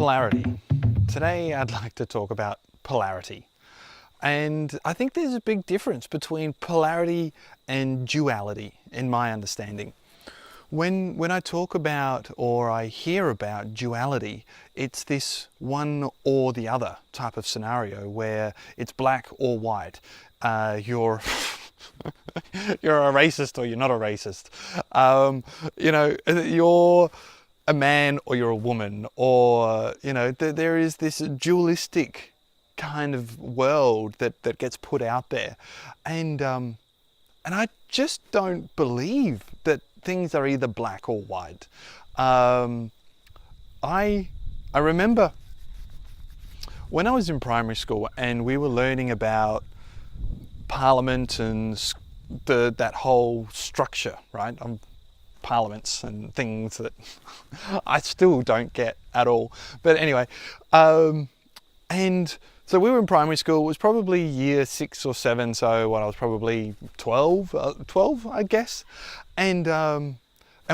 polarity. Today I'd like to talk about polarity. And I think there's a big difference between polarity and duality in my understanding. When I talk about or I hear about duality, it's this one or the other type of scenario where it's black or white. You're you're a racist or you're not a racist. You're a man or you're a woman, or there is this dualistic kind of world that gets put out there, and I just don't believe that things are either black or white. I remember when I was in primary school and we were learning about Parliament and that whole structure, right? Parliaments and things that I still don't get at all. But anyway, and so we were in primary school. It was probably year 6 or 7, so when I was probably 12, I guess. And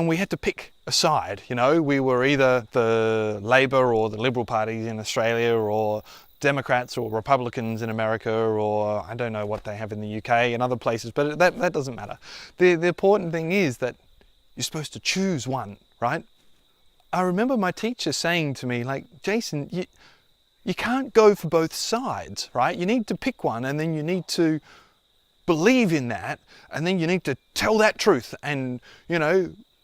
we had to pick a side. We were either the Labor or the Liberal parties in Australia, or Democrats or Republicans in America, or I don't know what they have in the UK and other places, but that doesn't matter. The important thing is that you're supposed to choose one, right? I remember my teacher saying to me, like, Jason, you can't go for both sides, right? You need to pick one, and then you need to believe in that, and then you need to tell that truth and,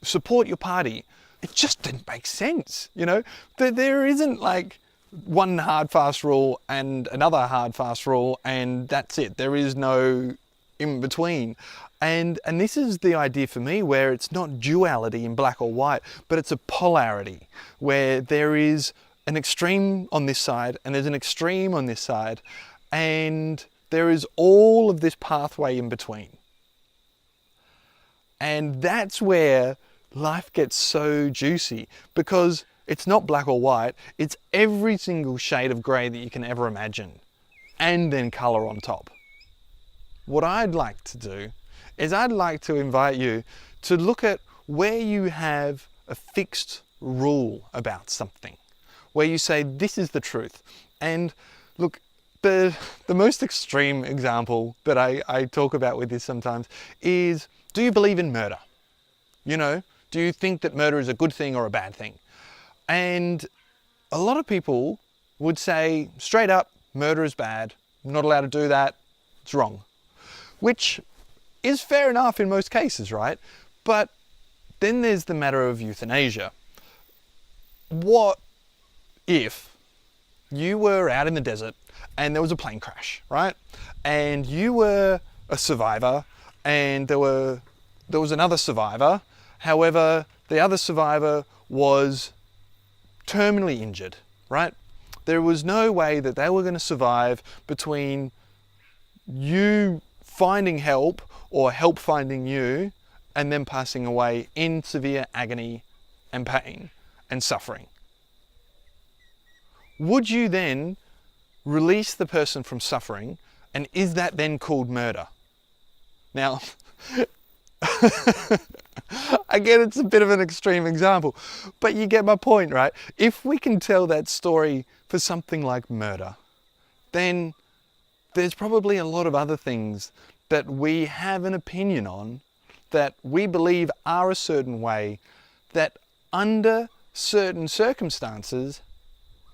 support your party. It just didn't make sense, There isn't like one hard fast rule and another hard fast rule and that's it. There is no in between. And this is the idea for me, where it's not duality in black or white, but it's a polarity, where there is an extreme on this side and there's an extreme on this side, and there is all of this pathway in between. And that's where life gets so juicy, because it's not black or white, it's every single shade of grey that you can ever imagine, and then colour on top. What I'd like to do is I'd like to invite you to look at where you have a fixed rule about something, where you say, this is the truth. And look, the most extreme example that I talk about with this sometimes is, do you believe in murder? Do you think that murder is a good thing or a bad thing? And a lot of people would say straight up, murder is bad, I'm not allowed to do that, it's wrong. Which is fair enough in most cases, right? But then there's the matter of euthanasia. What if you were out in the desert and there was a plane crash, right? And you were a survivor and there was another survivor. However, the other survivor was terminally injured, right? There was no way that they were going to survive between you finding help or help finding you and then passing away in severe agony and pain and suffering. Would you then release the person from suffering, and is that then called murder? Now, again, it's a bit of an extreme example, but you get my point, right? If we can tell that story for something like murder, then there's probably a lot of other things that we have an opinion on, that we believe are a certain way, that under certain circumstances,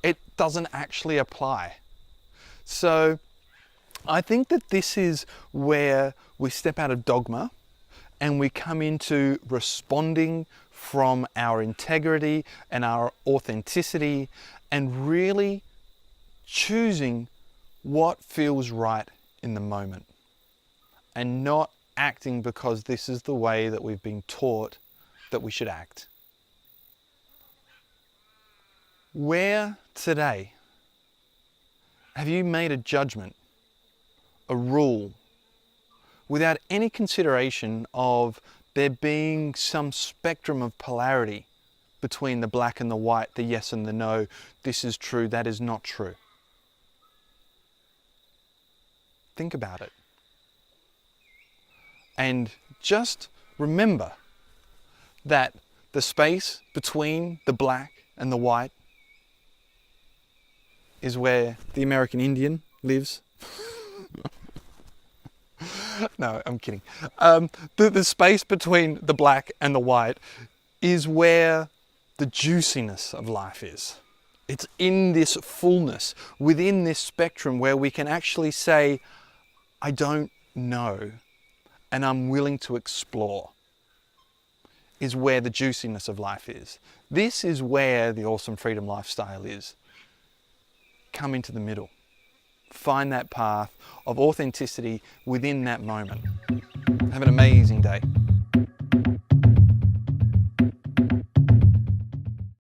it doesn't actually apply. So I think that this is where we step out of dogma and we come into responding from our integrity and our authenticity, and really choosing what feels right in the moment, and not acting because this is the way that we've been taught that we should act. Where today have you made a judgment, a rule, without any consideration of there being some spectrum of polarity between the black and the white, the yes and the no, this is true, that is not true? Think about it. And just remember that the space between the black and the white is where the American Indian lives. No, I'm kidding. The space between the black and the white is where the juiciness of life is. It's in this fullness, within this spectrum where we can actually say, I don't know, and I'm willing to explore, is where the juiciness of life is. This is where the awesome freedom lifestyle is. Come into the middle. Find that path of authenticity within that moment. Have an amazing day.